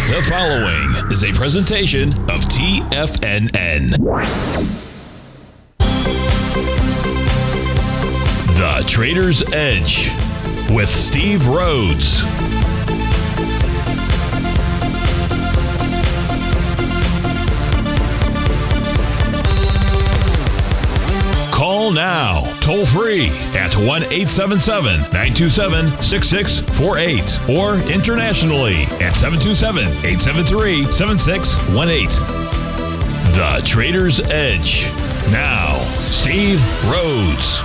The following is a presentation of TFNN. The Trader's Edge with Steve Rhodes. Call now, toll free at 1-877-927-6648 or internationally at 727-873-7618. The Trader's Edge. Now, Steve Rhodes.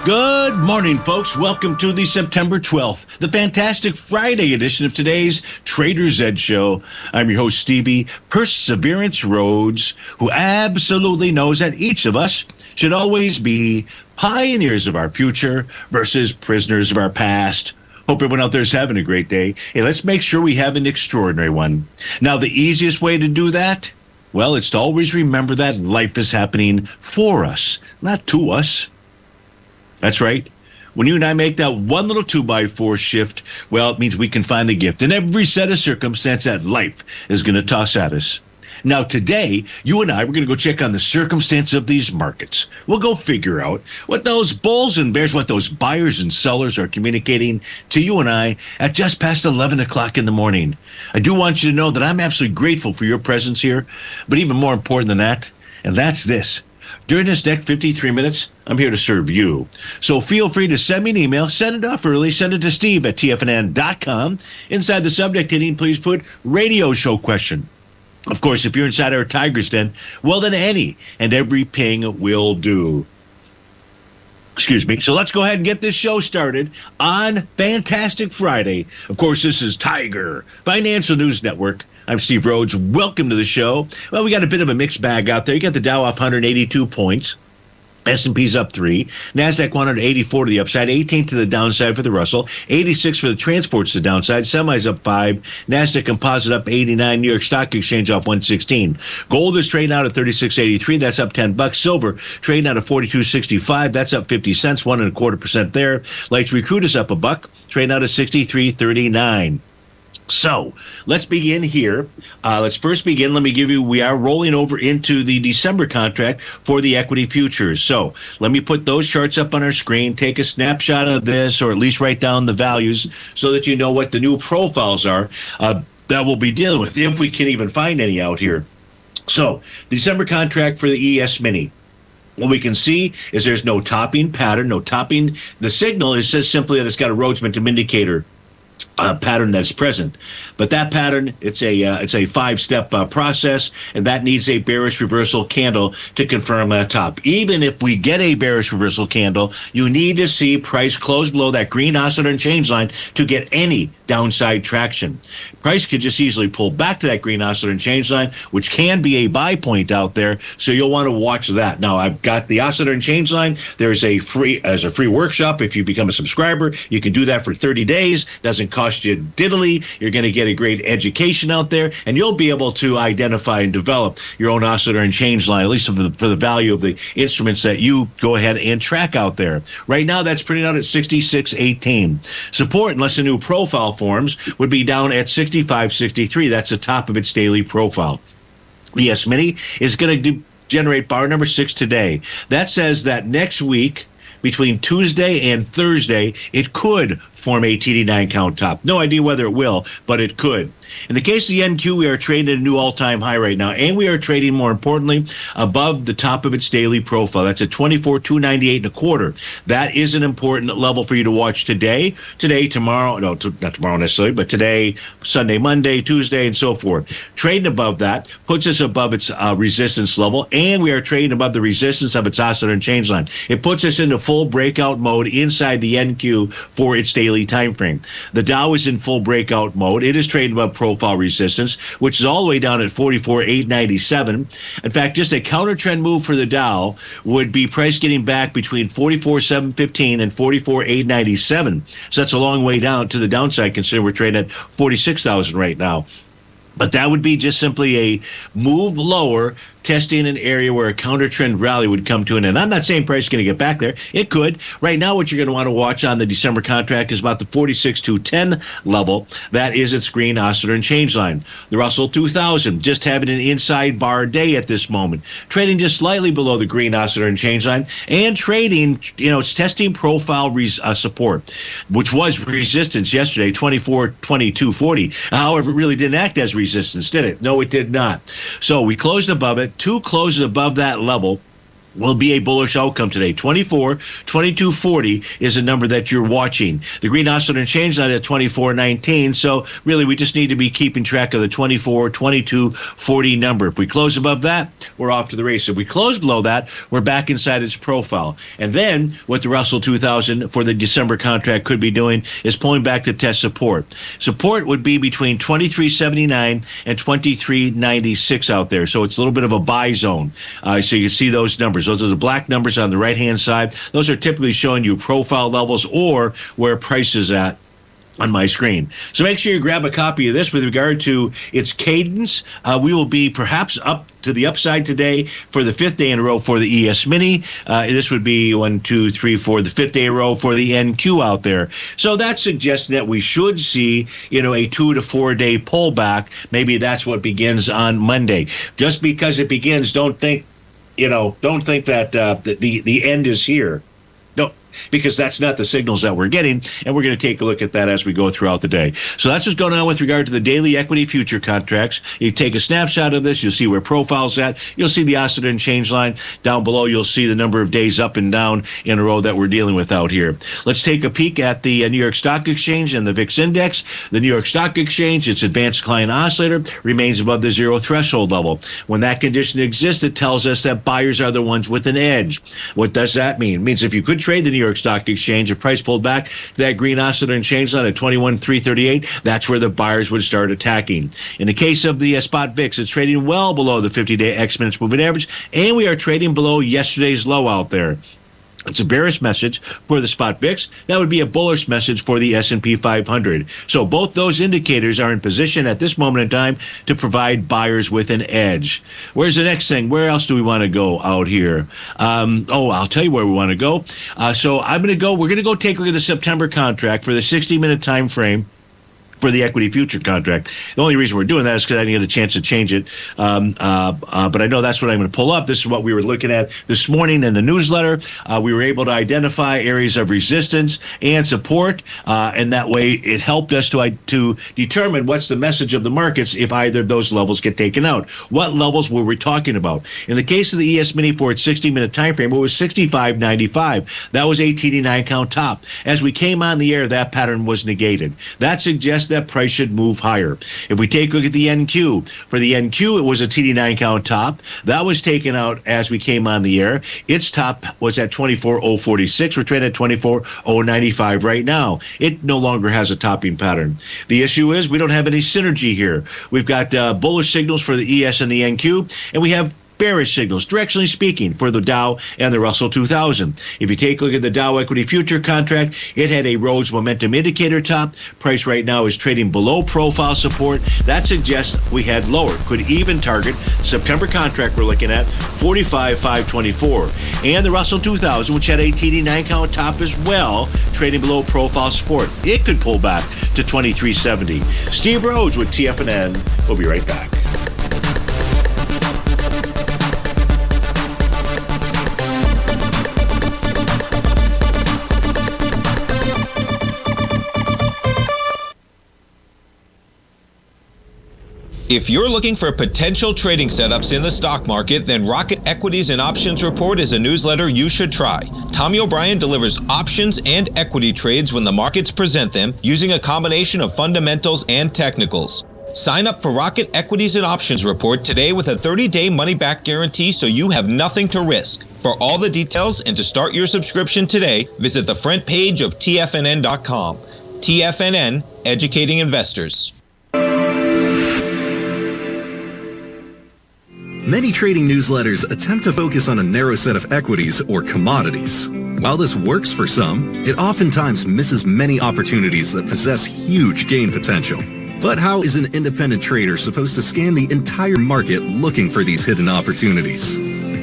Good morning, folks. Welcome to the September 12th, the fantastic Friday edition of today's Trader's Edge Show. I'm your host, Stevie Perseverance Rhodes, who absolutely knows that each of us should always be pioneers of our future versus prisoners of our past. Hope everyone out there is having a great day. Hey, let's make sure we have an extraordinary one. Now, the easiest way to do that, well, it's to always remember that life is happening for us, not to us. That's right. When you and I make that one little 2x4 shift, well, it means we can find the gift in every set of circumstance that life is going to toss at us. Now, today, you and I, we're going to go check on the circumstance of these markets. We'll go figure out what those bulls and bears, what those buyers and sellers are communicating to you and I at just past 11 o'clock in the morning. I do want you to know that I'm absolutely grateful for your presence here, but even more important than that, and that's this. During this next 53 minutes, I'm here to serve you. So feel free to send me an email, send it off early, send it to Steve at TFNN.com. Inside the subject heading, please put radio show question. Of course, if you're inside our Tiger's Den, well, then any and every ping will do. Excuse me. So let's go ahead and get this show started on Fantastic Friday. Of course, this is Tiger Financial News Network. I'm Steve Rhodes. Welcome to the show. Well, we got a bit of a mixed bag out there. You got the Dow off 182 points. S&P's up 3, NASDAQ 184 to the upside, 18 to the downside for the Russell, 86 for the transports to the downside, semis up 5, NASDAQ Composite up 89, New York Stock Exchange off 116. Gold is trading out at 36.83, that's up $10. Silver trading out at 42.65, that's up 50 cents, 1.25% there. Light sweet crude is up $1, trading out at 63.39. So let's begin here. Let's first begin. Let me give you, we are rolling over into the December contract for the equity futures. So let me put those charts up on our screen, take a snapshot of this, or at least write down the values so that you know what the new profiles are that we'll be dealing with, if we can even find any out here. So the December contract for the ES Mini. What we can see is there's no topping pattern, no topping. The signal is just simply that it's got a Rhodes Momentum Indicator pattern that's present, but that pattern, it's a five-step process, and that needs a bearish reversal candle to confirm that top. Even if we get a bearish reversal candle, you need to see price close below that green oscillator and change line to get any downside traction. Price could just easily pull back to that green oscillator and change line, which can be a buy point out there, so you'll want to watch that. Now, I've got the oscillator and change line. There's a free workshop. If you become a subscriber, you can do that for 30 days. Doesn't cost you diddly. You're going to get a great education out there, and you'll be able to identify and develop your own oscillator and change line, at least for the value of the instruments that you go ahead and track out there. Right now, that's printed out at 66.18. Support, unless a new profile forms, would be down at 65.63. That's the top of its daily profile. The ES Mini is going to generate bar number 6 today. That says that next week, between Tuesday and Thursday, it could form a TD9 count top. No idea whether it will, but it could. In the case of the NQ, we are trading at a new all-time high right now, and we are trading, more importantly, above the top of its daily profile. That's at 24,298 and a quarter. That is an important level for you to watch today, tomorrow, no, not tomorrow necessarily, but today, Sunday, Monday, Tuesday, and so forth. Trading above that puts us above its resistance level, and we are trading above the resistance of its oscillator and change line. It puts us into full breakout mode inside the NQ for its daily time frame. The Dow is in full breakout mode. It is trading above profile resistance, which is all the way down at 44,897. In fact, just a counter trend move for the Dow would be price getting back between 44,715 and 44,897. So that's a long way down to the downside, considering we're trading at 46,000 right now. But that would be just simply a move lower, testing an area where a counter trend rally would come to an end. I'm not saying price is going to get back there. It could. Right now, what you're going to want to watch on the December contract is about the 46,210 level. That is its green oscillator and change line. The Russell 2000 just having an inside bar day at this moment, trading just slightly below the green oscillator and change line, and trading, it's testing profile support, which was resistance yesterday, 24.2240. However, it really didn't act as resistance, did it? No, it did not. So we closed above it. 2 closes above that level will be a bullish outcome today. 22.40 is a number that you're watching. The green oscillator and change line at 24.19. So really, we just need to be keeping track of the 22.40 number. If we close above that, we're off to the race. If we close below that, we're back inside its profile. And then what the Russell 2000 for the December contract could be doing is pulling back to test support. Support would be between 23.79 and 23.96 out there. So it's a little bit of a buy zone. So you can see those numbers. Those are the black numbers on the right-hand side. Those are typically showing you profile levels or where price is at on my screen. So make sure you grab a copy of this with regard to its cadence. We will be perhaps up to the upside today for the 5th day in a row for the ES Mini. This would be 1, 2, 3, 4, the 5th day in a row for the NQ out there. So that suggests that we should see, a 2 to 4 day pullback. Maybe that's what begins on Monday. Just because it begins, don't think that the end is here. No, because that's not the signals that we're getting, and we're going to take a look at that as we go throughout the day. So that's what's going on with regard to the daily equity future contracts. You take a snapshot of this, you'll see where profile's at. You'll see the oscillator and change line. Down below, you'll see the number of days up and down in a row that we're dealing with out here. Let's take a peek at the New York Stock Exchange and the VIX Index. The New York Stock Exchange, its advanced client oscillator, remains above the zero threshold level. When that condition exists, it tells us that buyers are the ones with an edge. What does that mean? It means if you could trade the New York Stock Exchange, if price pulled back that green oscillator and change line at 21,338, that's where the buyers would start attacking. In the case of the spot VIX, it's trading well below the 50-day X minutes moving average, and we are trading below yesterday's low out there. It's a bearish message for the spot VIX. That would be a bullish message for the S&P 500. So both those indicators are in position at this moment in time to provide buyers with an edge. Where's the next thing? Where else do we want to go out here? I'll tell you where we want to go. We're going to go take a look at the September contract for the 60-minute time frame for the equity future contract. The only reason we're doing that is because I didn't get a chance to change it. But I know that's what I'm going to pull up. This is what we were looking at this morning in the newsletter. We were able to identify areas of resistance and support, and that way it helped us to determine what's the message of the markets if either of those levels get taken out. What levels were we talking about? In the case of the ES Mini for its 60-minute time frame, it was 65.95. That was a TD9 count top. As we came on the air, that pattern was negated. That suggests that price should move higher. If we take a look at the NQ, for the NQ, it was a TD9 count top. That was taken out as we came on the air. Its top was at 24.046. We're trading at 24.095 right now. It no longer has a topping pattern. The issue is we don't have any synergy here. We've got bullish signals for the ES and the NQ, and we have bearish signals, directionally speaking, for the Dow and the Russell 2000. If you take a look at the Dow equity future contract, it had a Rhodes momentum indicator top. Price right now is trading below profile support. That suggests we had lower, could even target September contract we're looking at 45,524. And the Russell 2000, which had a TD9 count top as well, trading below profile support. It could pull back to 2370. Steve Rhodes with TFNN. We'll be right back. If you're looking for potential trading setups in the stock market, then Rocket Equities and Options Report is a newsletter you should try. Tommy O'Brien delivers options and equity trades when the markets present them, using a combination of fundamentals and technicals. Sign up for Rocket Equities and Options Report today with a 30-day money-back guarantee, so you have nothing to risk. For all the details and to start your subscription today, visit the front page of TFNN.com. TFNN, educating investors. Many trading newsletters attempt to focus on a narrow set of equities or commodities. While this works for some, it oftentimes misses many opportunities that possess huge gain potential. But how is an independent trader supposed to scan the entire market looking for these hidden opportunities?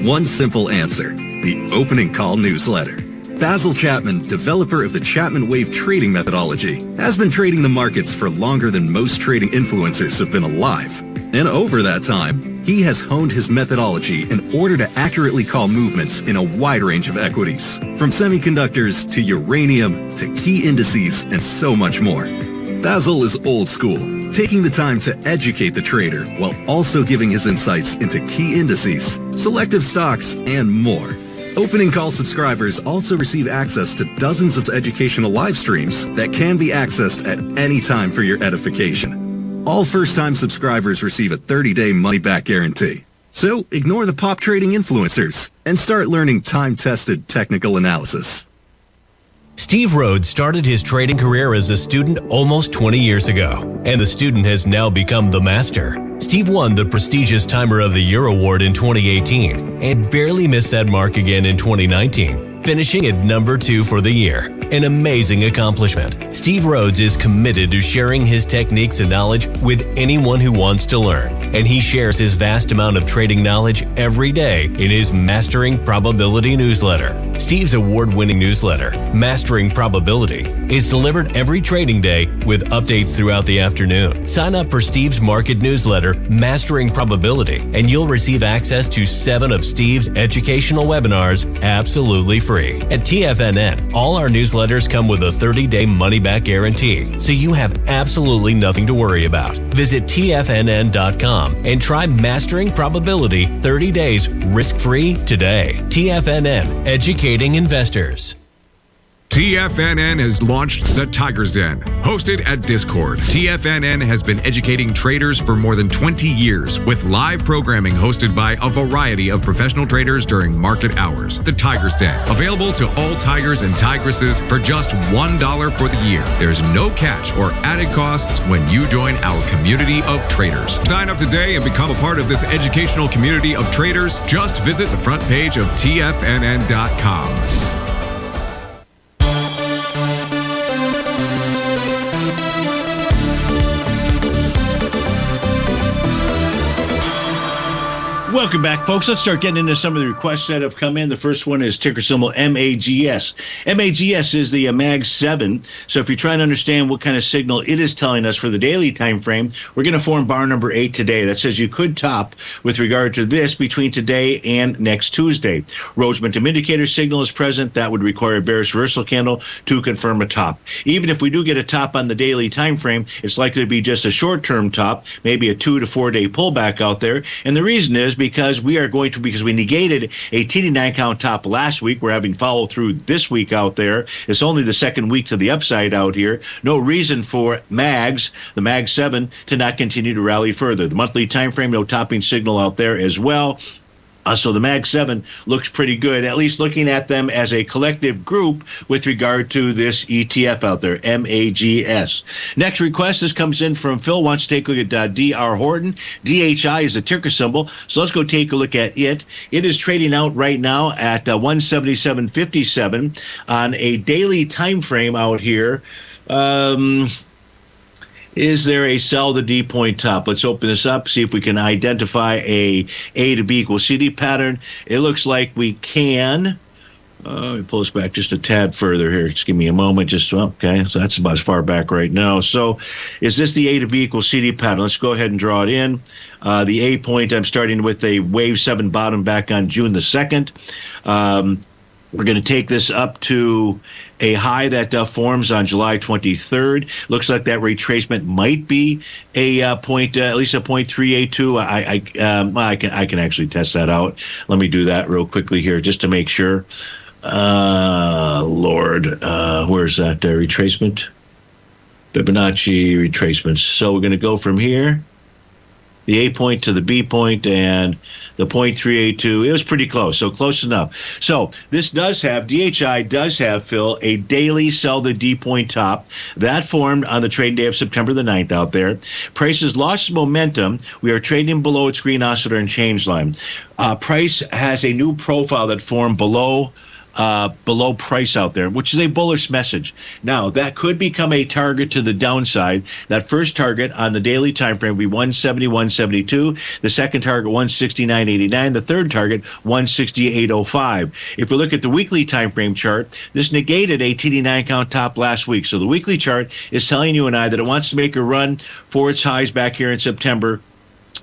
One simple answer: the opening call newsletter. Basil Chapman, developer of the Chapman Wave trading methodology, has been trading the markets for longer than most trading influencers have been alive. And over that time, he has honed his methodology in order to accurately call movements in a wide range of equities, from semiconductors to uranium to key indices and so much more. Basil is old school, taking the time to educate the trader while also giving his insights into key indices, selective stocks, and more. Opening call subscribers also receive access to dozens of educational live streams that can be accessed at any time for your edification. All first-time subscribers receive a 30-day money-back guarantee. So ignore the pop trading influencers and start learning time-tested technical analysis. Steve Rhodes started his trading career as a student almost 20 years ago, and the student has now become the master. Steve won the prestigious Timer of the Year award in 2018 and barely missed that mark again in 2019, finishing at number 2 for the year. An amazing accomplishment. Steve Rhodes is committed to sharing his techniques and knowledge with anyone who wants to learn, and he shares his vast amount of trading knowledge every day in his Mastering Probability newsletter. Steve's award-winning newsletter, Mastering Probability, is delivered every trading day with updates throughout the afternoon. Sign up for Steve's market newsletter, Mastering Probability, and you'll receive access to 7 of Steve's educational webinars absolutely free. At TFNN, all our newsletters come with a 30-day money-back guarantee, so you have absolutely nothing to worry about. Visit TFNN.com and try Mastering Probability 30 days risk-free today. TFNN, educating investors. TFNN has launched the Tiger's Den. Hosted at Discord, TFNN has been educating traders for more than 20 years with live programming hosted by a variety of professional traders during market hours. The Tiger's Den, available to all tigers and tigresses for just $1 for the year. There's no catch or added costs when you join our community of traders. Sign up today and become a part of this educational community of traders. Just visit the front page of TFNN.com. Welcome back, folks. Let's start getting into some of the requests that have come in. The first one is ticker symbol MAGS. MAGS is the MAG 7. So if you're trying to understand what kind of signal it is telling us for the daily time frame, we're going to form bar number 8 today. That says you could top with regard to this between today and next Tuesday. Rhodes momentum indicator signal is present. That would require a bearish reversal candle to confirm a top. Even if we do get a top on the daily time frame, it's likely to be just a short-term top, maybe a 2 to 4 day pullback out there. And the reason is because we negated a TD9 count top last week. We're having follow through this week out there. It's only the second week to the upside out here. No reason for MAGS, the MAG 7, to not continue to rally further. The monthly time frame, no topping signal out there as well. So the MAG 7 looks pretty good, at least looking at them as a collective group with regard to this ETF out there, MAGS. Next request, this comes in from Phil, wants to take a look at DR Horton. DHI is the ticker symbol, so let's go take a look at it. It is trading out right now at 177.57 on a daily time frame out here. Is there a sell the D point top? Let's open this up, see if we can identify a to B equals CD pattern. It looks like we can. Let me pull this back just a tad further here. Just give me a moment. Okay, so that's about as far back right now. So is this the A to B equals CD pattern? Let's go ahead and draw it in. The A point, I'm starting with a wave 7 bottom back on June the 2nd. We're going to take this up to a high that forms on July 23rd. Looks like that retracement might be a point, at least a 0.382. I can actually test that out. Let me do that real quickly here just to make sure. Lord, where's that retracement? Fibonacci retracements. So we're going to go from here, the A point to the B point, and the 0.382. It was pretty close, so close enough. So this does have, DHI does have, Phil, a daily sell the D point top. That formed on the trading day of September the 9th out there. Prices lost momentum. We are trading below its green oscillator and change line. Price has a new profile that formed below below price out there, which is a bullish message. Now, that could become a target to the downside. That first target on the daily time frame will be 171.72. The second target, 169.89. The third target, 168.05. If we look at the weekly time frame chart, this negated a TD9 count top last week. So the weekly chart is telling you and I that it wants to make a run for its highs back here in September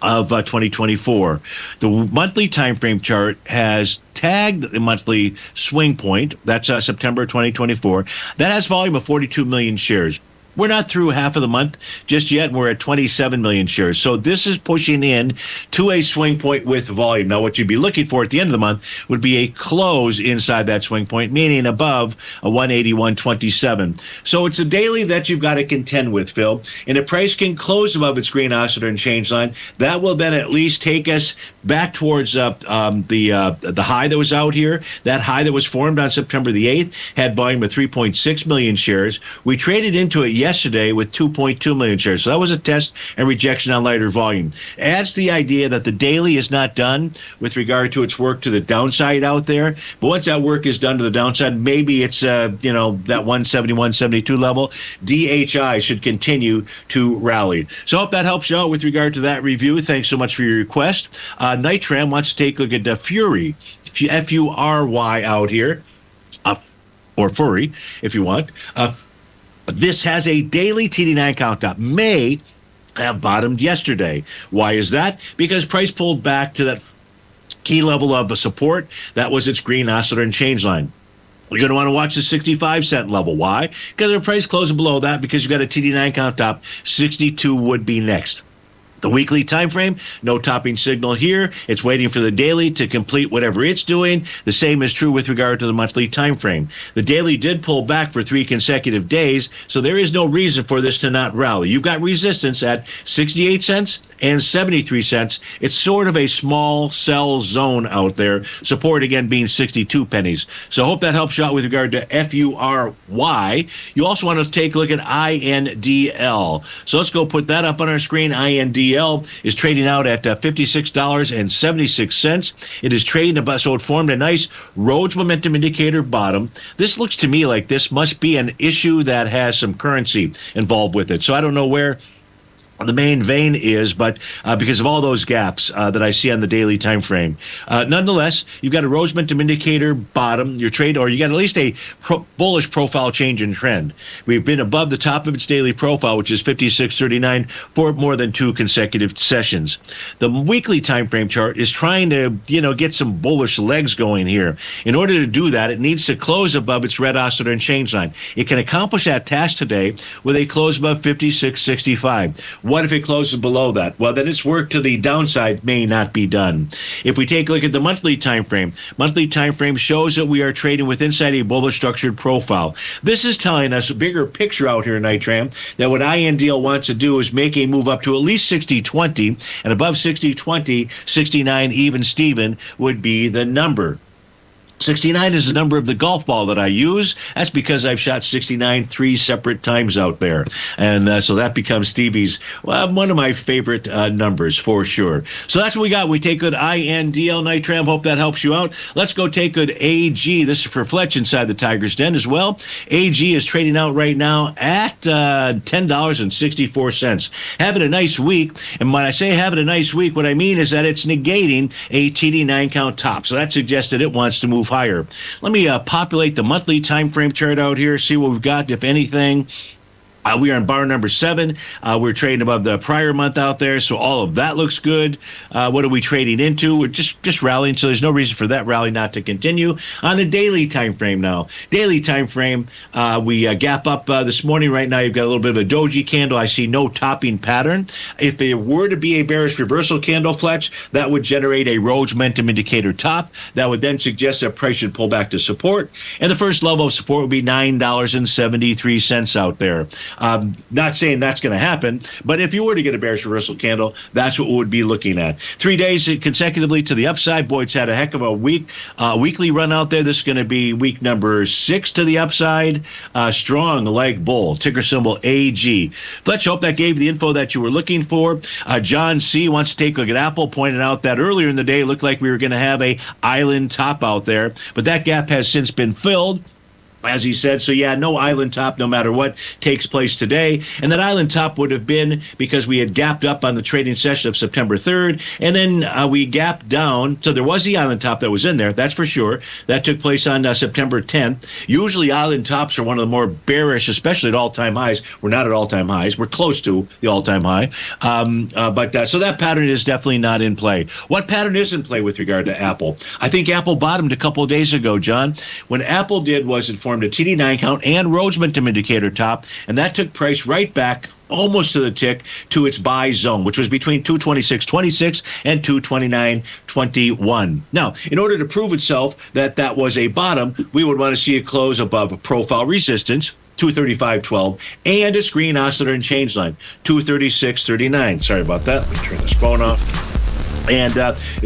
of 2024. The monthly time frame chart has tagged the monthly swing point. That's September 2024. That has volume of 42 million shares. We're not through half of the month just yet. We're at 27 million shares. So this is pushing in to a swing point with volume. Now, what you'd be looking for at the end of the month would be a close inside that swing point, meaning above a 181.27. So it's a daily that you've got to contend with, Phil. And the price can close above its green oscillator and change line. That will then at least take us back towards the high that was out here. That high that was formed on September the 8th had volume of 3.6 million shares. We traded into it yesterday with 2.2 million shares. So that was a test and rejection on lighter volume. Adds the idea that the daily is not done with regard to its work to the downside out there. But once that work is done to the downside, maybe it's, that 171, 72 level. DHI should continue to rally. So I hope that helps you out with regard to that review. Thanks so much for your request. Nitram wants to take a look at the Fury, F-U-R-Y out here, or Fury, if you want. This has a daily TD9 count up. May have bottomed yesterday. Why is that? Because price pulled back to that key level of the support. That was its green oscillator and change line. You're going to want to watch the 65-cent level. Why? Because the price closing below that, because you've got a TD9 count top. 62 would be next. The weekly time frame, no topping signal here. It's waiting for the daily to complete whatever it's doing. The same is true with regard to the monthly time frame. The daily did pull back for 3 consecutive days, so there is no reason for this to not rally. You've got resistance at 68 cents and 73 cents. It's sort of a small sell zone out there. Support, again, being 62 pennies. So I hope that helps you out with regard to FURY. You also want to take a look at INDL. So let's go put that up on our screen. INDL is trading out at $56.76. It is trading about, so it formed a nice Rhodes momentum indicator bottom. This looks to me like this must be an issue that has some currency involved with it. So I don't know where the main vein is, but because of all those gaps that I see on the daily time frame. Nonetheless, you've got a Rhodes momentum indicator bottom, your trade, or you got at least a bullish profile change in trend. We've been above the top of its daily profile, which is 56.39, for more than 2 consecutive sessions. The weekly time frame chart is trying to, get some bullish legs going here. In order to do that, it needs to close above its red oscillator and change line. It can accomplish that task today with a close above 56.65. What if it closes below that? Well, then its work to the downside may not be done. If we take a look at the monthly time frame shows that we are trading with inside a bullish structured profile. This is telling us a bigger picture out here, Nitram, that what INDL wants to do is make a move up to at least 60.20, and above 60.20, 69 even Steven would be the number. 69 is the number of the golf ball that I use. That's because I've shot 69 3 separate times out there. And so that becomes Stevie's, one of my favorite numbers for sure. So that's what we got. We take good INDL, Nitram. Hope that helps you out. Let's go take good AG. This is for Fletch inside the Tiger's Den as well. AG is trading out right now at $10.64. Having a nice week. And when I say having a nice week, what I mean is that it's negating a TD9 count top. So that suggests that it wants to move higher. Let me populate the monthly time frame chart out here, see what we've got, if anything. We are in bar number 7. We're trading above the prior month out there, so all of that looks good. What are we trading into? We're just rallying, so there's no reason for that rally not to continue. On the daily time frame now. Daily time frame, we gap up this morning. Right now, you've got a little bit of a doji candle. I see no topping pattern. If there were to be a bearish reversal candle, Fletch, that would generate a Rhodes momentum indicator top. That would then suggest that price should pull back to support. And the first level of support would be $9.73 out there. Not saying that's going to happen, but if you were to get a bearish reversal candle, that's what we would be looking at. 3 days consecutively to the upside. Boy, it's had a heck of a weekly run out there. This is going to be week number 6 to the upside. Strong leg bull, ticker symbol AG. Fletch, hope that gave the info that you were looking for. John C. wants to take a look at Apple, pointed out that earlier in the day it looked like we were going to have a island top out there, but that gap has since been filled, as he said. So yeah, no island top no matter what takes place today. And that island top would have been because we had gapped up on the trading session of September 3rd, and then we gapped down. So there was the island top that was in there, that's for sure. That took place on September 10th. Usually island tops are one of the more bearish, especially at all-time highs. We're not at all-time highs. We're close to the all-time high. So that pattern is definitely not in play. What pattern is in play with regard to Apple? I think Apple bottomed a couple of days ago, John. When Apple did was it formed a TD9 count and Rhodes momentum indicator top, and that took price right back almost to the tick to its buy zone, which was between 226.26 and 229.21. Now, in order to prove itself that that was a bottom, we would want to see it close above profile resistance, 235.12, and its green oscillator and change line, 236.39. Sorry about that. Let me turn this phone off. And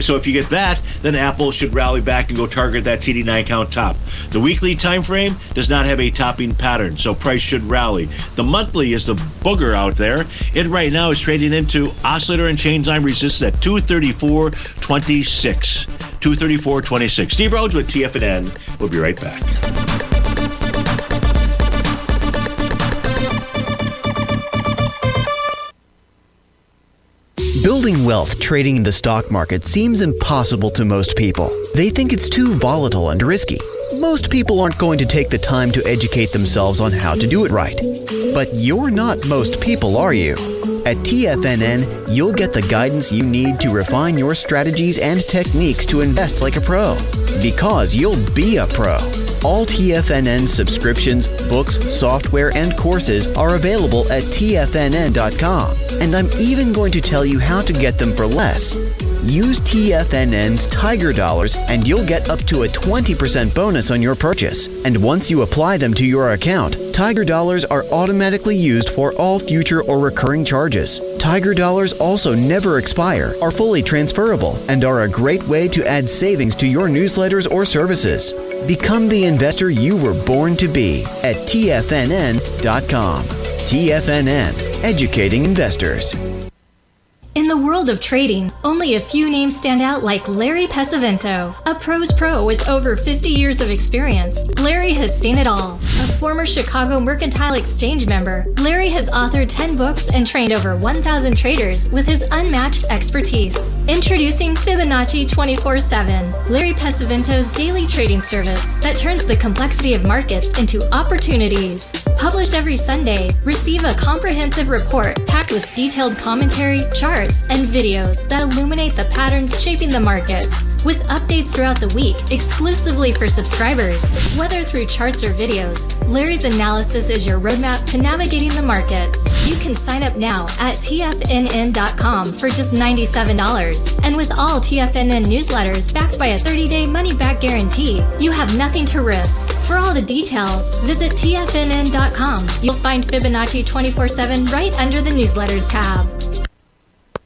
so if you get that, then Apple should rally back and go target that TD9 count top. The weekly time frame does not have a topping pattern, so price should rally. The monthly is the booger out there. It right now is trading into oscillator and change line resistance at 234.26. 234.26. Steve Rhodes with TFNN. We'll be right back. Building wealth trading in the stock market seems impossible to most people. They think it's too volatile and risky. Most people aren't going to take the time to educate themselves on how to do it right. But you're not most people, are you? At TFNN, you'll get the guidance you need to refine your strategies and techniques to invest like a pro. Because you'll be a pro. All TFNN subscriptions, books, software, and courses are available at TFNN.com. And I'm even going to tell you how to get them for less. Use TFNN's Tiger Dollars and you'll get up to a 20% bonus on your purchase. And once you apply them to your account, Tiger Dollars are automatically used for all future or recurring charges. Tiger Dollars also never expire, are fully transferable, and are a great way to add savings to your newsletters or services. Become the investor you were born to be at TFNN.com. TFNN, educating investors. In the world of trading, only a few names stand out like Larry Pesavento, a pro's pro with over 50 years of experience. Larry has seen it all. A former Chicago Mercantile Exchange member, Larry has authored 10 books and trained over 1,000 traders with his unmatched expertise. Introducing Fibonacci 24/7, Larry Pesavento's daily trading service that turns the complexity of markets into opportunities. Published every Sunday, receive a comprehensive report packed with detailed commentary, charts, and videos that illuminate the patterns shaping the markets, with updates throughout the week exclusively for subscribers. Whether through charts or videos, Larry's analysis is your roadmap to navigating the markets. You can sign up now at TFNN.com for just $97. And with all TFNN newsletters backed by a 30-day money-back guarantee, you have nothing to risk. For all the details, visit TFNN.com. You'll find Fibonacci 24/7 right under the newsletters tab.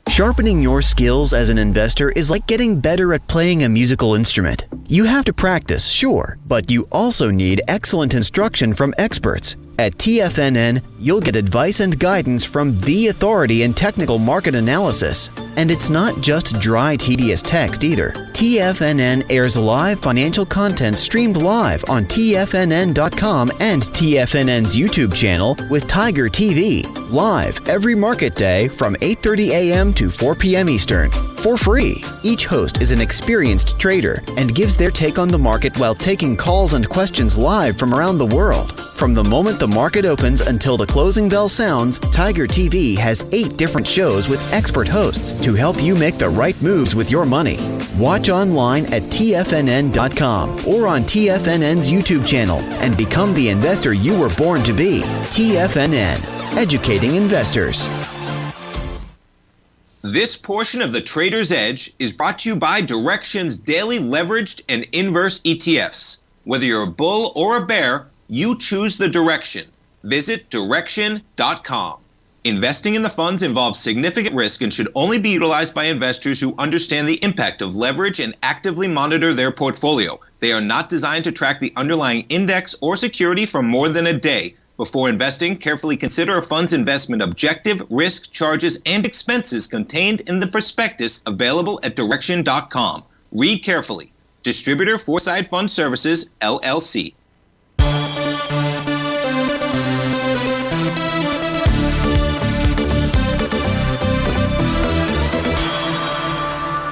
Sharpening your skills as an investor is like getting better at playing a musical instrument. You have to practice, sure, but you also need excellent instruction from experts. At TFNN, you'll get advice and guidance from the authority in technical market analysis. And it's not just dry, tedious text either. TFNN airs live financial content streamed live on TFNN.com and TFNN's YouTube channel with Tiger TV, live every market day from 8:30 a.m. to 4 p.m. Eastern, for free. Each host is an experienced trader and gives their take on the market while taking calls and questions live from around the world. From the moment the market opens until the closing bell sounds, Tiger TV has 8 different shows with expert hosts to help you make the right moves with your money. Watch online at TFNN.com or on TFNN's YouTube channel and become the investor you were born to be. TFNN, educating investors. This portion of the Trader's Edge is brought to you by Direxion's daily leveraged and inverse ETFs. Whether you're a bull or a bear, you choose the direction. Visit Direction.com. Investing in the funds involves significant risk and should only be utilized by investors who understand the impact of leverage and actively monitor their portfolio. They are not designed to track the underlying index or security for more than a day. Before investing, carefully consider a fund's investment objective, risk, charges, and expenses contained in the prospectus available at Direction.com. Read carefully. Distributor Foreside Fund Services, LLC.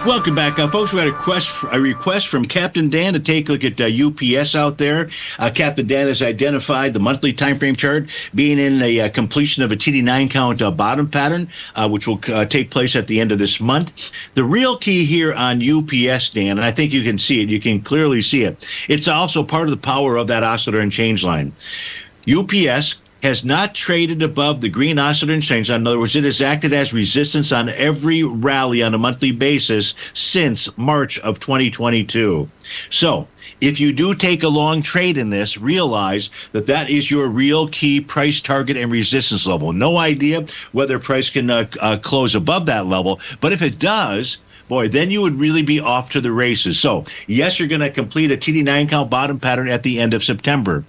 Welcome back, folks. We had a request from Captain Dan to take a look at UPS out there. Captain Dan has identified the monthly time frame chart being in the completion of a TD9 count bottom pattern, which will take place at the end of this month. The real key here on UPS, Dan, and I think you can see it, you can clearly see it, it's also part of the power of that oscillator and change line. UPS has not traded above the green oscillator and change line. In other words, it has acted as resistance on every rally on a monthly basis since March of 2022. So if you do take a long trade in this, realize that that is your real key price target and resistance level. No idea whether price can close above that level, but if it does, boy, then you would really be off to the races. So yes, you're going to complete a TD9 count bottom pattern at the end of September.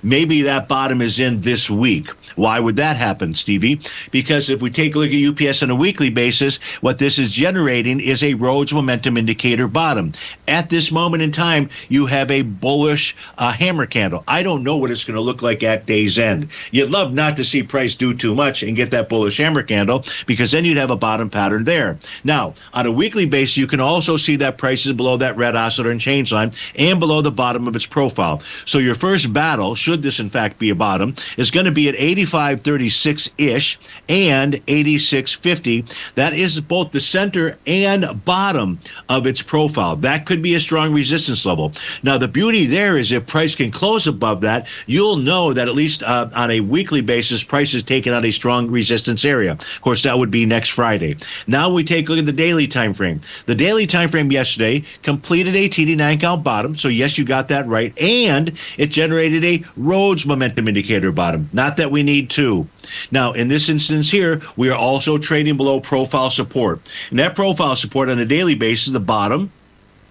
Maybe that bottom is in this week. Why would that happen, Stevie? Because if we take a look at UPS on a weekly basis, what this is generating is a Rhodes momentum indicator bottom. At this moment in time, you have a bullish hammer candle. I don't know what it's going to look like at day's end. You'd love not to see price do too much and get that bullish hammer candle, because then you'd have a bottom pattern there. Now, on a weekly basis, you can also see that price is below that red oscillator and change line and below the bottom of its profile. So your first battle, should this in fact be a bottom, is going to be at 85.36-ish and 86.50. That is both the center and bottom of its profile. That could be a strong resistance level. Now, the beauty there is if price can close above that, you'll know that at least on a weekly basis, price is taking out a strong resistance area. Of course, that would be next Friday. Now we take a look at the daily time frame. The daily time frame yesterday completed a TD9 count bottom. So yes, you got that right. And it generated a Rhodes momentum indicator bottom. Not that we need two. Now, in this instance here, we are also trading below profile support. And that profile support on a daily basis, the bottom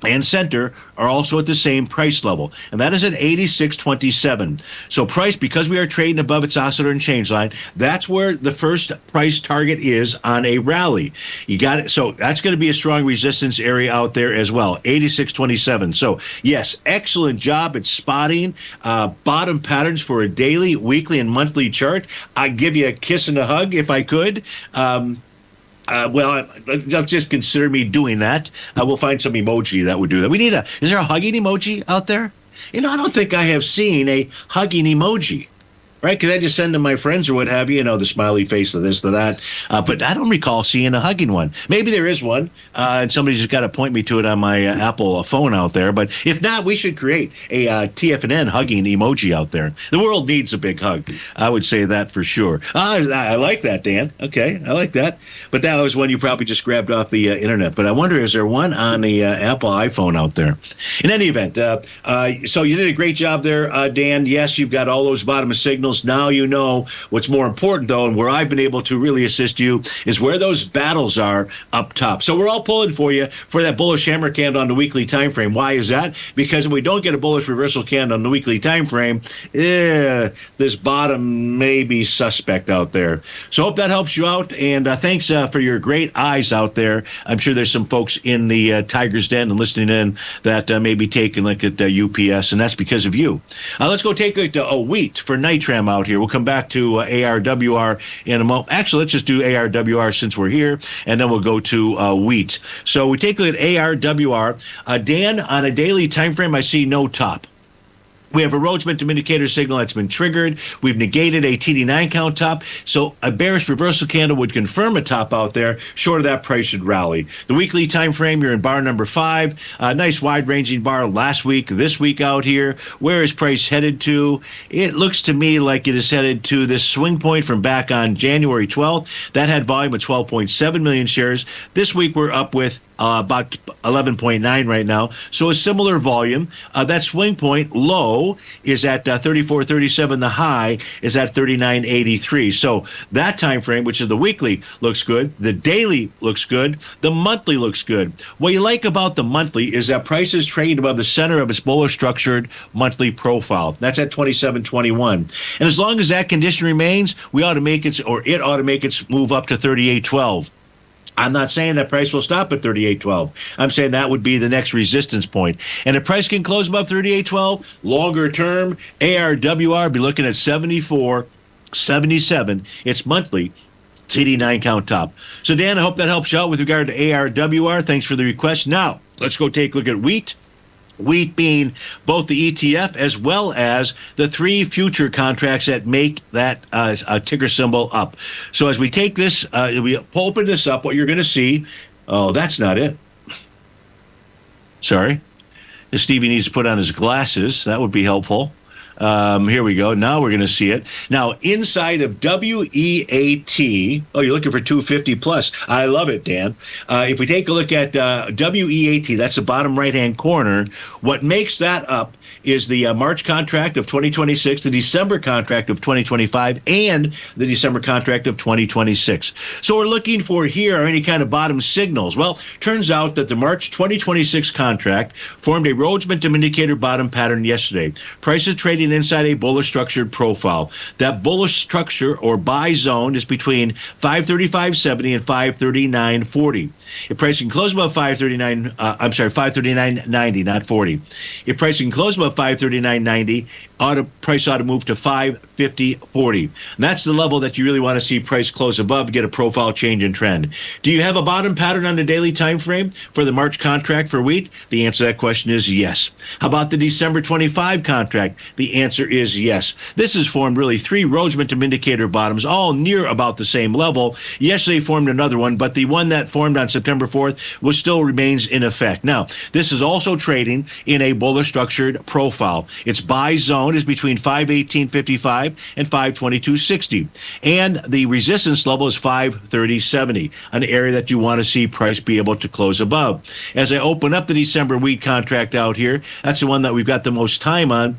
and center are also at the same price level, and that is at 86.27. So price, because we are trading above its oscillator and change line, that's where the first price target is on a rally. You got it. So that's going to be a strong resistance area out there as well, 86.27. So yes, excellent job at spotting bottom patterns for a daily, weekly, and monthly chart. I'd give you a kiss and a hug if I could. Well, let's just consider me doing that. We'll find some emoji that would do that. Is there a hugging emoji out there? I don't think I have seen a hugging emoji. Right? Because I just send to my friends or what have you, the smiley face of this, to that. But I don't recall seeing a hugging one. Maybe there is one, and somebody's just got to point me to it on my Apple phone out there. But if not, we should create a TFNN hugging emoji out there. The world needs a big hug. I would say that for sure. I like that, Dan. Okay, I like that. But that was one you probably just grabbed off the internet. But I wonder, is there one on the Apple iPhone out there? In any event, so you did a great job there, Dan. Yes, you've got all those bottom signals. Now you know what's more important, though, and where I've been able to really assist you is where those battles are up top. So we're all pulling for you for that bullish hammer candle on the weekly time frame. Why is that? Because if we don't get a bullish reversal candle on the weekly time frame, this bottom may be suspect out there. So hope that helps you out, and thanks for your great eyes out there. I'm sure there's some folks in the Tiger's Den and listening in that may be taking a look at UPS, and that's because of you. Let's go take a look at wheat for Nitram out here. We'll come back to ARWR in a moment. Actually, let's just do ARWR since we're here, and then we'll go to wheat. So we take a look at ARWR. Dan, on a daily time frame, I see no top. We have a Rhodes momentum indicator signal that's been triggered. We've negated a TD9 count top. So a bearish reversal candle would confirm a top out there. Short of that, price should rally. The weekly time frame, you're in bar number 5. A nice wide-ranging bar last week, this week out here. Where is price headed to? It looks to me like it is headed to this swing point from back on January 12th. That had volume of 12.7 million shares. This week we're up with about 11.9 right now. So a similar volume. That swing point low is at 34.37. The high is at 39.83. So that time frame, which is the weekly, looks good. The daily looks good. The monthly looks good. What you like about the monthly is that price is trading above the center of its bullish structured monthly profile. That's at 27.21. And as long as that condition remains, it ought to make its move up to 38.12. I'm not saying that price will stop at 38.12. I'm saying that would be the next resistance point. And if price can close above 38.12, longer term, ARWR be looking at 74.77. It's monthly. TD9 count top. So, Dan, I hope that helps you out with regard to ARWR. Thanks for the request. Now, let's go take a look at wheat. Wheat being both the ETF as well as the three future contracts that make that ticker symbol up. So as we take this, we open this up, what you're going to see, oh, that's not it. Sorry. Stevie needs to put on his glasses. That would be helpful. Here we go. Now we're going to see it. Now, inside of WEAT, oh, you're looking for 250 plus. I love it, Dan. If we take a look at WEAT, that's the bottom right-hand corner. What makes that up is the March contract of 2026, the December contract of 2025, and the December contract of 2026. So we're looking for here any kind of bottom signals. Well, turns out that the March 2026 contract formed a Rhodes momentum indicator bottom pattern yesterday. Prices trading inside a bullish structured profile. That bullish structure or buy zone is between 535.70 and 539.40. If pricing close above 539.90, not 40. If pricing close above 539.90, price ought to move to 550.40. And that's the level that you really want to see price close above to get a profile change in trend. Do you have a bottom pattern on the daily time frame for the March contract for wheat? The answer to that question is yes. How about the December 25 contract? The answer is yes. This has formed really three Rhodes momentum indicator bottoms, all near about the same level. Yesterday formed another one, but the one that formed on September 4th still remains in effect. Now, this is also trading in a bullish structured profile. Its buy zone is between 518.55 and 522.60. And the resistance level is 530.70, an area that you want to see price be able to close above. As I open up the December wheat contract out here, that's the one that we've got the most time on.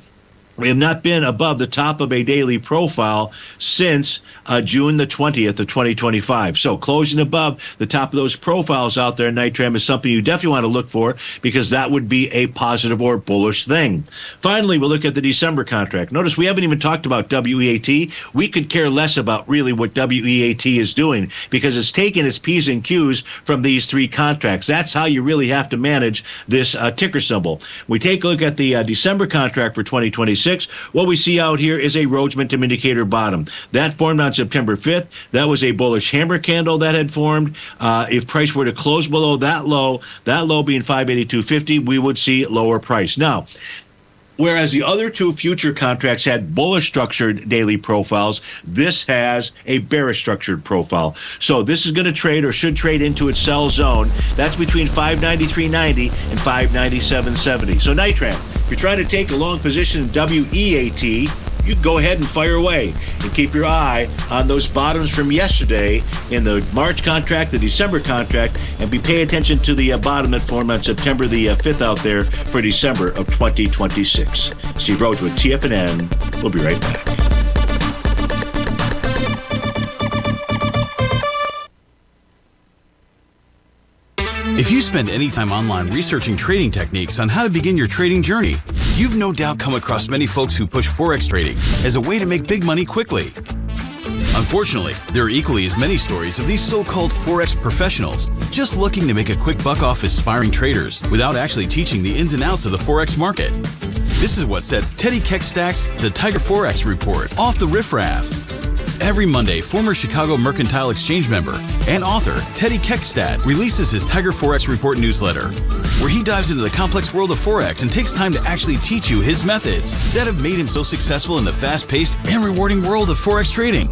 We have not been above the top of a daily profile since June the 20th of 2025. So closing above the top of those profiles out there, Nitram, is something you definitely want to look for because that would be a positive or bullish thing. Finally, we'll look at the December contract. Notice we haven't even talked about WEAT. We could care less about really what WEAT is doing because it's taking its P's and Q's from these three contracts. That's how you really have to manage this ticker symbol. We take a look at the December contract for 2026. What we see out here is a Rhodes momentum indicator bottom. That formed on September 5th. That was a bullish hammer candle that had formed. If price were to close below that low being 582.50, we would see lower price. Now, whereas the other two future contracts had bullish structured daily profiles, this has a bearish structured profile. So this is going to trade or should trade into its sell zone. That's between 593.90 and 597.70. So Nitram, if you're trying to take a long position in WEAT, you can go ahead and fire away and keep your eye on those bottoms from yesterday in the March contract, the December contract, and be paying attention to the bottom that formed on September the 5th out there for December of 2026. Steve Rhodes with TFNN. We'll be right back. If you spend any time online researching trading techniques on how to begin your trading journey, you've no doubt come across many folks who push Forex trading as a way to make big money quickly. Unfortunately, there are equally as many stories of these so-called Forex professionals just looking to make a quick buck off aspiring traders without actually teaching the ins and outs of the Forex market. This is what sets Teddy Keckstack's The Tiger Forex Report off the riffraff. Every Monday, former Chicago Mercantile Exchange member and author Teddy Keckstack releases his Tiger Forex Report newsletter, where he dives into the complex world of Forex and takes time to actually teach you his methods that have made him so successful in the fast-paced and rewarding world of Forex trading.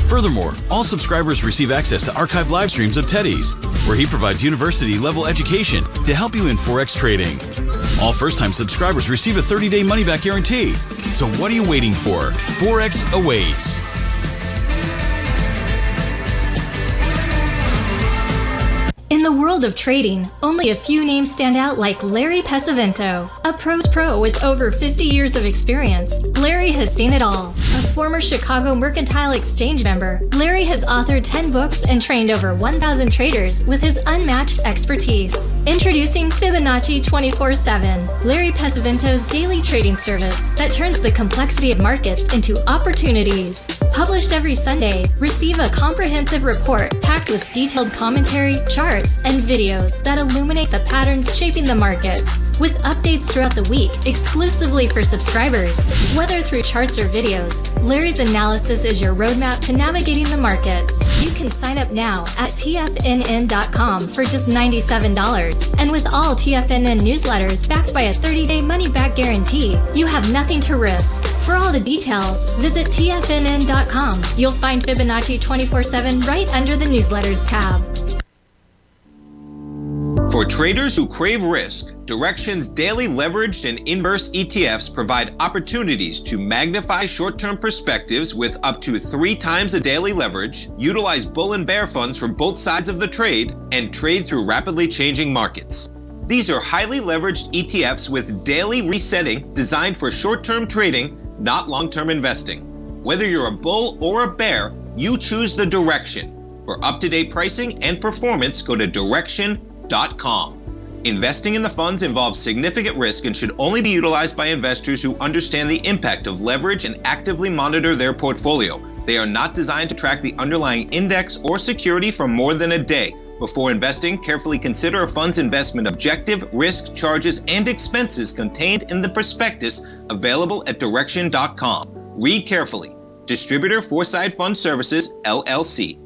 Furthermore, all subscribers receive access to archived live streams of Teddy's, where he provides university-level education to help you in Forex trading. All first-time subscribers receive a 30-day money-back guarantee. So what are you waiting for? Forex awaits. In the world of trading, only a few names stand out like Larry Pesavento. A pro's pro with over 50 years of experience, Larry has seen it all. A former Chicago Mercantile Exchange member, Larry has authored 10 books and trained over 1,000 traders with his unmatched expertise. Introducing Fibonacci 24/7, Larry Pesavento's daily trading service that turns the complexity of markets into opportunities. Published every Sunday, receive a comprehensive report packed with detailed commentary, charts, and videos that illuminate the patterns shaping the markets, with updates throughout the week exclusively for subscribers. Whether through charts or videos, Larry's analysis is your roadmap to navigating the markets. You can sign up now at TFNN.com for just $97. And with all TFNN newsletters backed by a 30-day money-back guarantee, you have nothing to risk. For all the details, visit TFNN.com. You'll find Fibonacci 24/7 right under the newsletters tab. For traders who crave risk, Direxion's daily leveraged and inverse ETFs provide opportunities to magnify short-term perspectives with up to 3 times a daily leverage, utilize bull and bear funds from both sides of the trade, and trade through rapidly changing markets. These are highly leveraged ETFs with daily resetting designed for short-term trading, not long-term investing. Whether you're a bull or a bear, you choose the Direxion. For up-to-date pricing and performance, go to Direxion.com. Investing in the funds involves significant risk and should only be utilized by investors who understand the impact of leverage and actively monitor their portfolio. They are not designed to track the underlying index or security for more than a day. Before investing, carefully consider a fund's investment objective, risk, charges, and expenses contained in the prospectus available at Direxion.com. Read carefully. Distributor Foreside Fund Services, LLC.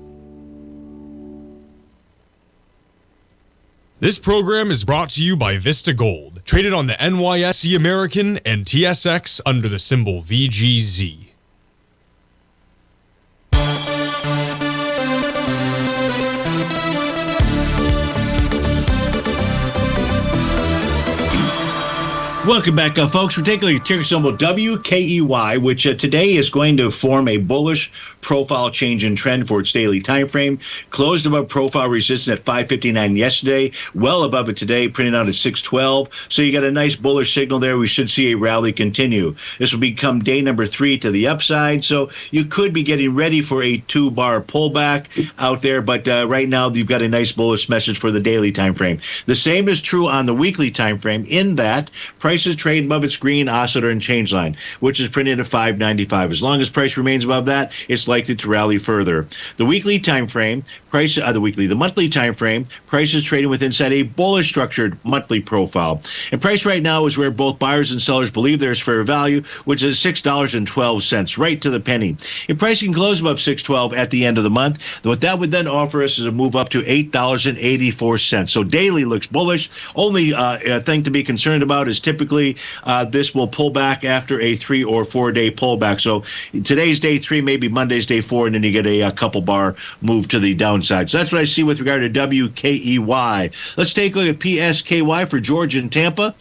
This program is brought to you by Vista Gold, traded on the NYSE American and TSX under the symbol VGZ. Welcome back, folks. We're taking a ticker symbol WKEY, which today is going to form a bullish profile change in trend for its daily time frame. Closed above profile resistance at 559 yesterday, well above it today, printing out at 612. So you got a nice bullish signal there. We should see a rally continue. This will become day number 3 to the upside, so you could be getting ready for a 2-bar pullback out there, but right now you've got a nice bullish message for the daily time frame. The same is true on the weekly time frame, in that prices trade above its green oscillator and change line, which is printed at 595. As long as price remains above that, it's likely to rally further. The weekly time frame, the monthly time frame, price is trading with inside a bullish structured monthly profile. And price right now is where both buyers and sellers believe there's fair value, which is $6.12, right to the penny. If price can close above $6.12 at the end of the month, what that would then offer us is a move up to $8.84. So daily looks bullish. Only thing to be concerned about is typically this will pull back after a 3 or 4 day pullback. So today's day 3, maybe Monday's day 4, and then you get a couple bar move to the downside. So that's what I see with regard to WKEY. Let's take a look at PSKY for George in Tampa.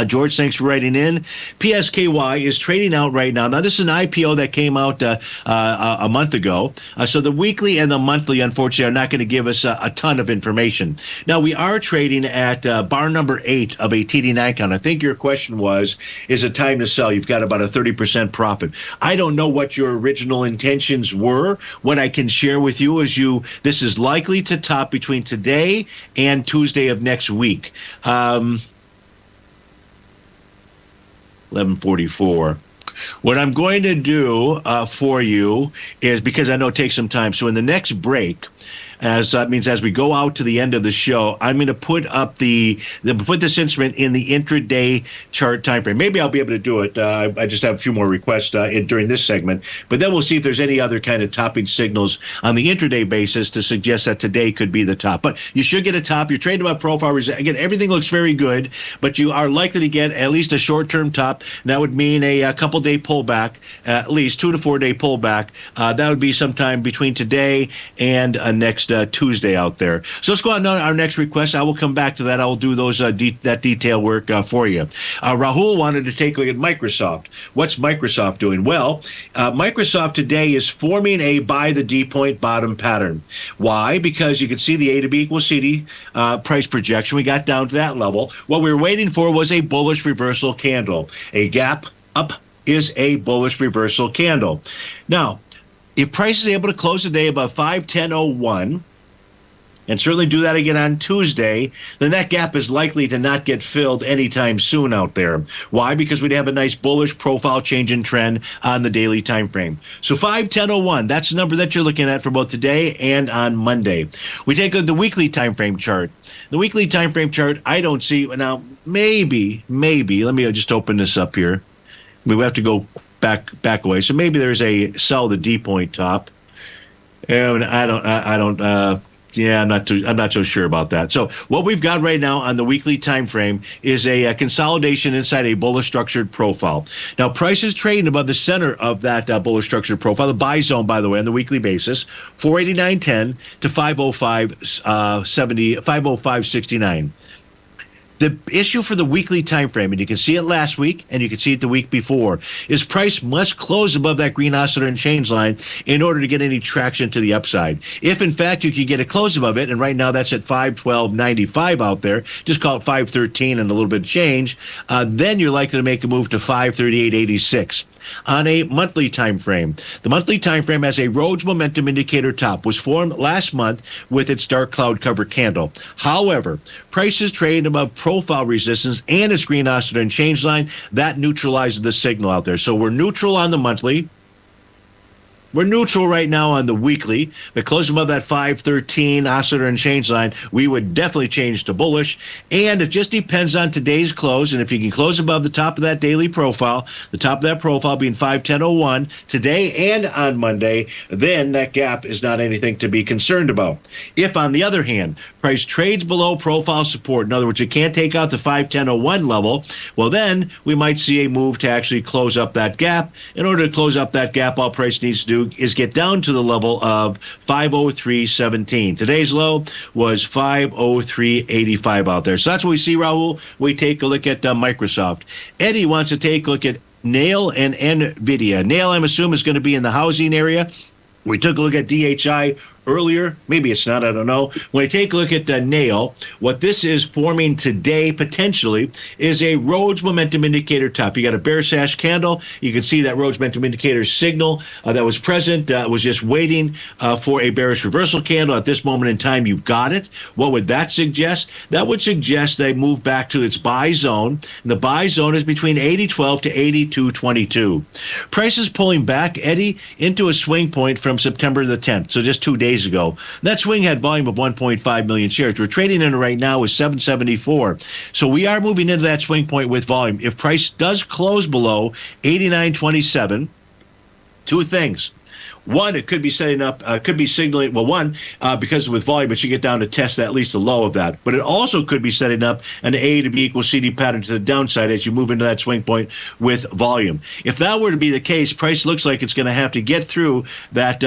George, thanks for writing in. PSKY is trading out right now. Now, this is an IPO that came out a month ago. So the weekly and the monthly, unfortunately, are not going to give us a ton of information. Now, we are trading at bar number 8 of a TD9 count. I think your question was, is it time to sell? You've got about a 30% profit. I don't know what your original intentions were. What I can share with you is this is likely to top between today and Tuesday of next week. 11:44. What I'm going to do for you is, because I know it takes some time, so in the next break, as that means as we go out to the end of the show, I'm going to put up put this instrument in the intraday chart time frame. Maybe I'll be able to do it. I just have a few more requests during this segment, but then we'll see if there's any other kind of topping signals on the intraday basis to suggest that today could be the top. But you should get a top. Your trade above profile, again, everything looks very good, but you are likely to get at least a short-term top. And that would mean a couple-day pullback, at least 2 to 4 day pullback. That would be sometime between today and next last Tuesday out there. So let's go on to our next request. I will come back to that. I will do those that detail work for you. Rahul wanted to take a look at Microsoft. What's Microsoft doing? Well, Microsoft today is forming a buy the D point bottom pattern. Why? Because you can see the A to B equals CD price projection. We got down to that level. What we were waiting for was a bullish reversal candle. A gap up is a bullish reversal candle. Now, if price is able to close the day above 510.01, and certainly do that again on Tuesday, then that gap is likely to not get filled anytime soon out there. Why? Because we'd have a nice bullish profile change in trend on the daily time frame. So 510.01, that's the number that you're looking at for both today and on Monday. We take the weekly time frame chart. The weekly time frame chart, I don't see, now maybe, let me just open this up here. We have to go back away. So maybe there's a sell the D point top. And I'm not so sure about that. So what we've got right now on the weekly time frame is a consolidation inside a bullish structured profile. Now, price is trading above the center of that bullish structured profile, the buy zone, by the way, on the weekly basis, 489.10 to 505.69. The issue for the weekly time frame, and you can see it last week and you can see it the week before, is price must close above that green oscillator and change line in order to get any traction to the upside. If, in fact, you can get a close above it, and right now that's at 512.95 out there, just call it 513 and a little bit of change, then you're likely to make a move to 538.86. On a monthly time frame, the monthly time frame has a Rhodes momentum indicator top, was formed last month with its dark cloud cover candle. However, price is trading above profile resistance and its green oscillator and change line. That neutralizes the signal out there. So we're neutral on the monthly. We're neutral right now on the weekly, but close above that 513 oscillator and change line, we would definitely change to bullish. And it just depends on today's close. And if you can close above the top of that daily profile, the top of that profile being 510.01 today and on Monday, then that gap is not anything to be concerned about. If, on the other hand, price trades below profile support, in other words, you can't take out the 510.01 level, well, then we might see a move to actually close up that gap. In order to close up that gap, all price needs to do is get down to the level of 503.17. Today's low was 503.85 out there. So that's what we see, Rahul. We take a look at Microsoft. Eddie wants to take a look at Nail and NVIDIA. Nail, I'm assuming, is going to be in the housing area. We took a look at DHI earlier. Maybe it's not, I don't know. When I take a look at Nail, what this is forming today potentially is a Rhodes momentum indicator top. You got a bear sash candle. You can see that Rhodes momentum indicator signal that was present, was just waiting for a bearish reversal candle. At this moment in time, you've got it. What would that suggest? That would suggest they move back to its buy zone. And the buy zone is between 80.12 to 82.22. Price is pulling back, Eddie, into a swing point from September the 10th, so just 2 days ago. That swing had volume of 1.5 million shares. We're trading in it right now with 774. So we are moving into that swing point with volume. If price does close below 89.27, two things. One, it could be setting up, could be signaling, well, one, because with volume, it should get down to test at least the low of that. But it also could be setting up an A to B equals CD pattern to the downside as you move into that swing point with volume. If that were to be the case, price looks like it's going to have to get through that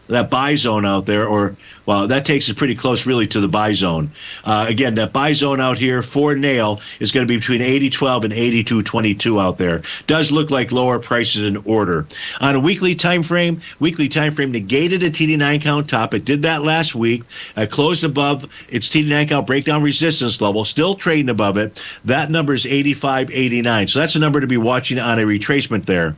that buy zone out there, or, well, that takes it pretty close really to the buy zone. Again, that buy zone out here for Nail is going to be between 80.12 and 82.22 out there. Does look like lower prices in order. On a weekly time frame negated a TD9 count top. It did that last week. Closed above its TD9 count breakdown resistance level, still trading above it. That number is 85.89. So that's a number to be watching on a retracement there.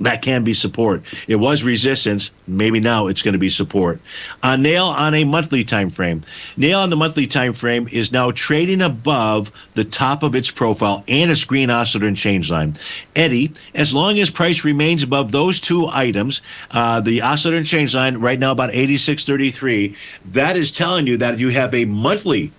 That can be support. It was resistance. Maybe now it's going to be support. Nail on a monthly time frame. Nail on the monthly time frame is now trading above the top of its profile and its green oscillator and change line. Eddie, as long as price remains above those two items, the oscillator and change line right now about 86.33, that is telling you that you have a monthly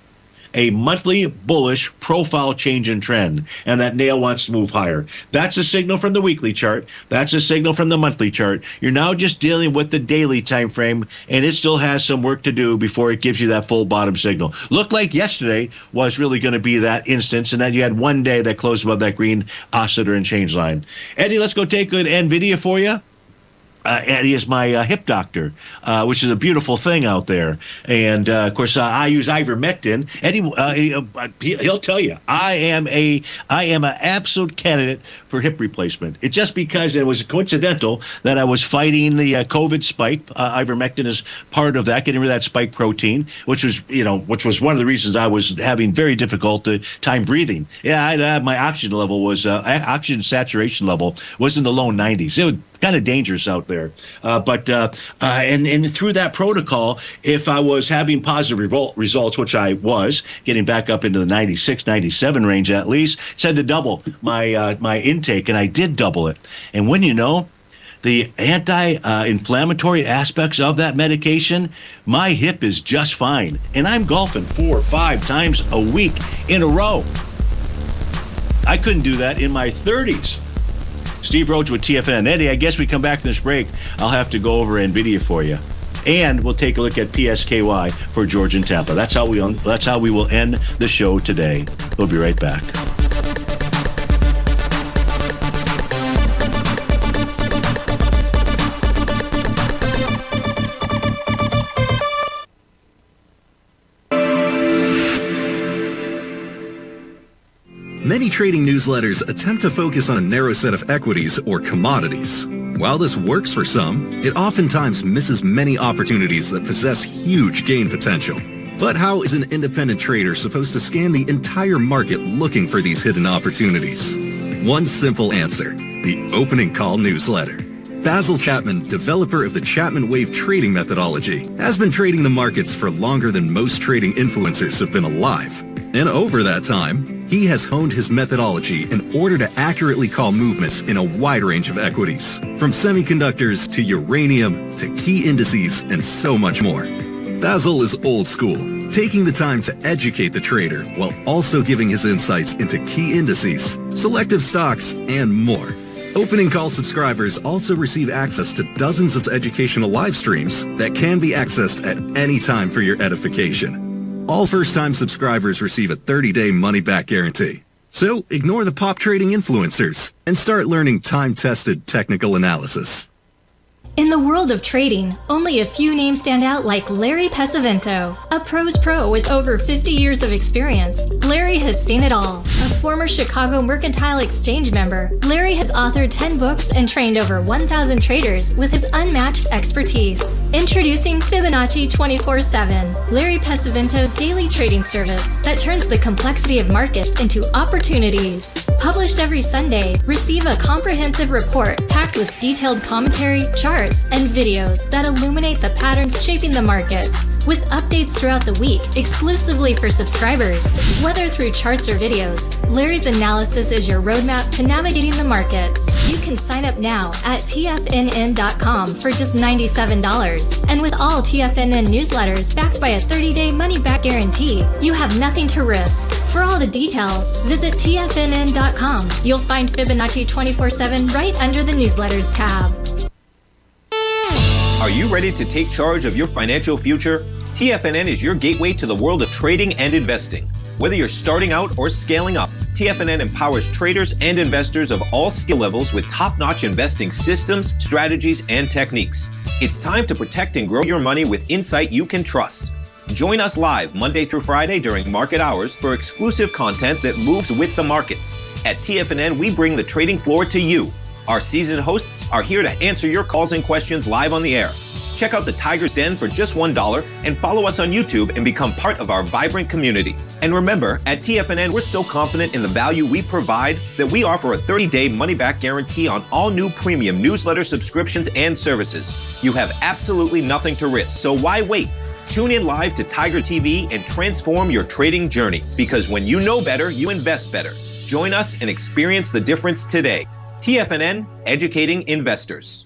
bullish profile change in trend, and that Nail wants to move higher. That's a signal from the weekly chart. That's a signal from the monthly chart. You're now just dealing with the daily time frame, and it still has some work to do before it gives you that full bottom signal. Looked like yesterday was really going to be that instance, and then you had one day that closed above that green oscillator and change line. Eddie, let's go take a look at NVIDIA for you. and he is my hip doctor, which is a beautiful thing out there. And of course, I use ivermectin. And he'll tell you, I am an absolute candidate for hip replacement. It's just because it was coincidental that I was fighting the COVID spike. Ivermectin is part of that, getting rid of that spike protein, which was one of the reasons I was having very difficult time breathing. Yeah, my oxygen saturation level was in the low 90s. It was kind of dangerous out there. And through that protocol, if I was having positive results, which I was, getting back up into the 96, 97 range at least, said to double my intake, and I did double it. And when you know the anti-inflammatory aspects of that medication, my hip is just fine. And I'm golfing 4 or 5 times a week in a row. I couldn't do that in my 30s. Steve Rhodes with TFNN. Eddie, I guess we come back from this break, I'll have to go over NVIDIA for you. And we'll take a look at PSKY for George and Tampa. That's how we will end the show today. We'll be right back. Many trading newsletters attempt to focus on a narrow set of equities or commodities. While this works for some, it oftentimes misses many opportunities that possess huge gain potential. But how is an independent trader supposed to scan the entire market looking for these hidden opportunities? One simple answer: the opening call newsletter. Basil Chapman, developer of the Chapman Wave trading methodology, has been trading the markets for longer than most trading influencers have been alive. And over that time, he has honed his methodology in order to accurately call movements in a wide range of equities, from semiconductors to uranium to key indices and so much more. Basil is old school, taking the time to educate the trader while also giving his insights into key indices, selective stocks, and more. Opening call subscribers also receive access to dozens of educational live streams that can be accessed at any time for your edification. All first-time subscribers receive a 30-day money-back guarantee. So ignore the pop trading influencers and start learning time-tested technical analysis. In the world of trading, only a few names stand out like Larry Pesavento, a pros pro with over 50 years of experience. Larry has seen it all. A former Chicago Mercantile Exchange member, Larry has authored 10 books and trained over 1,000 traders with his unmatched expertise. Introducing Fibonacci 24/7, Larry Pesavento's daily trading service that turns the complexity of markets into opportunities. Published every Sunday, receive a comprehensive report packed with detailed commentary, charts, and videos that illuminate the patterns shaping the markets, with updates throughout the week exclusively for subscribers. Whether through charts or videos, Larry's analysis is your roadmap to navigating the markets. You can sign up now at TFNN.com for just $97. And with all TFNN newsletters backed by a 30-day money-back guarantee, you have nothing to risk. For all the details, visit TFNN.com. You'll find Fibonacci 24/7 right under the newsletters tab. Are you ready to take charge of your financial future? TFNN is your gateway to the world of trading and investing. Whether you're starting out or scaling up, TFNN empowers traders and investors of all skill levels with top-notch investing systems, strategies, and techniques. It's time to protect and grow your money with insight you can trust. Join us live Monday through Friday during market hours for exclusive content that moves with the markets. At TFNN, we bring the trading floor to you. Our seasoned hosts are here to answer your calls and questions live on the air. Check out the Tiger's Den for just $1 and follow us on YouTube and become part of our vibrant community. And remember, at TFNN, we're so confident in the value we provide that we offer a 30-day money-back guarantee on all new premium newsletter subscriptions and services. You have absolutely nothing to risk, so why wait? Tune in live to Tiger TV and transform your trading journey, because when you know better, you invest better. Join us and experience the difference today. TFNN, educating investors.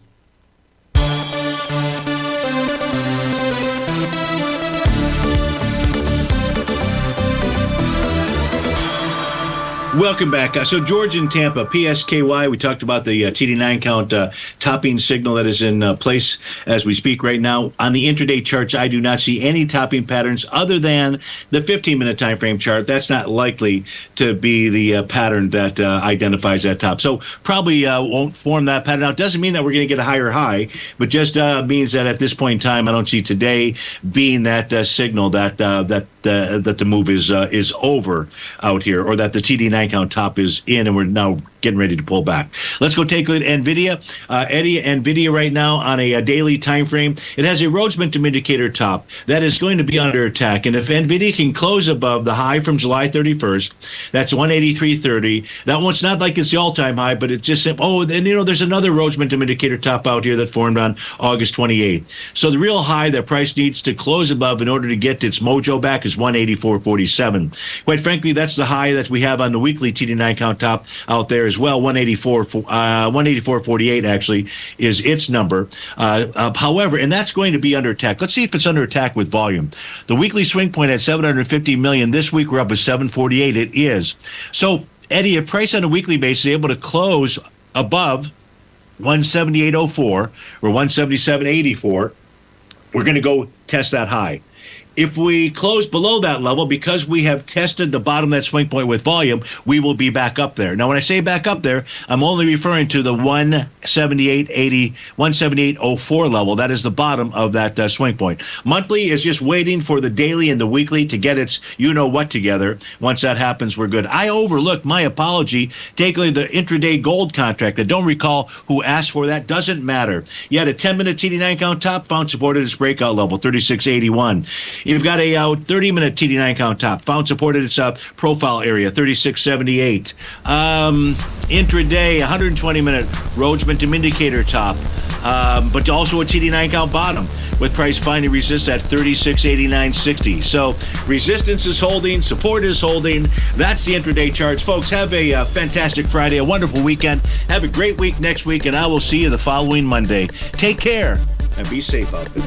Welcome back. So George in Tampa, PSKY, we talked about the TD9 count topping signal that is in place as we speak right now. On the intraday charts, I do not see any topping patterns other than the 15-minute time frame chart. That's not likely to be the pattern that identifies that top. So probably won't form that pattern. Now, it doesn't mean that we're going to get a higher high, but just means that at this point in time, I don't see today being that signal that the move is over out here, or that the TD9 count top is in, and we're now getting ready to pull back. Let's go take a look at NVIDIA. Eddie, NVIDIA right now on a daily time frame, it has a Rhodes Momentum Indicator top that is going to be under attack. And if NVIDIA can close above the high from July 31st, that's 183.30. That one's not like it's the all-time high, but it's just, there's another Rhodes Momentum Indicator top out here that formed on August 28th. So the real high that price needs to close above in order to get its mojo back is 184.47. Quite frankly, that's the high that we have on the weekly TD9 count top out there as well. 184.48 actually is its number. However, and that's going to be under attack. Let's see if it's under attack with volume. The weekly swing point at 750 million. This week we're up at 748. It is. So, Eddie, if price on a weekly basis is able to close above 178.04 or 177.84, we're going to go test that high. If we close below that level, because we have tested the bottom of that swing point with volume, we will be back up there. Now, when I say back up there, I'm only referring to the 178.04 level. That is the bottom of that swing point. Monthly is just waiting for the daily and the weekly to get its you-know-what together. Once that happens, we're good. I overlooked, my apology, taking the intraday gold contract. I don't recall who asked for that. Doesn't matter. You had a 10-minute TD9 count top, found support at its breakout level, 36.81. You've got a 30-minute TD9 count top, found support at its profile area, 36.78. Intraday, 120-minute Rhodes Momentum Indicator top, but also a TD9 count bottom, with price finding resistance at 36.89.60. So resistance is holding, support is holding. That's the intraday charts. Folks, have a fantastic Friday, a wonderful weekend. Have a great week next week, and I will see you the following Monday. Take care and be safe out there.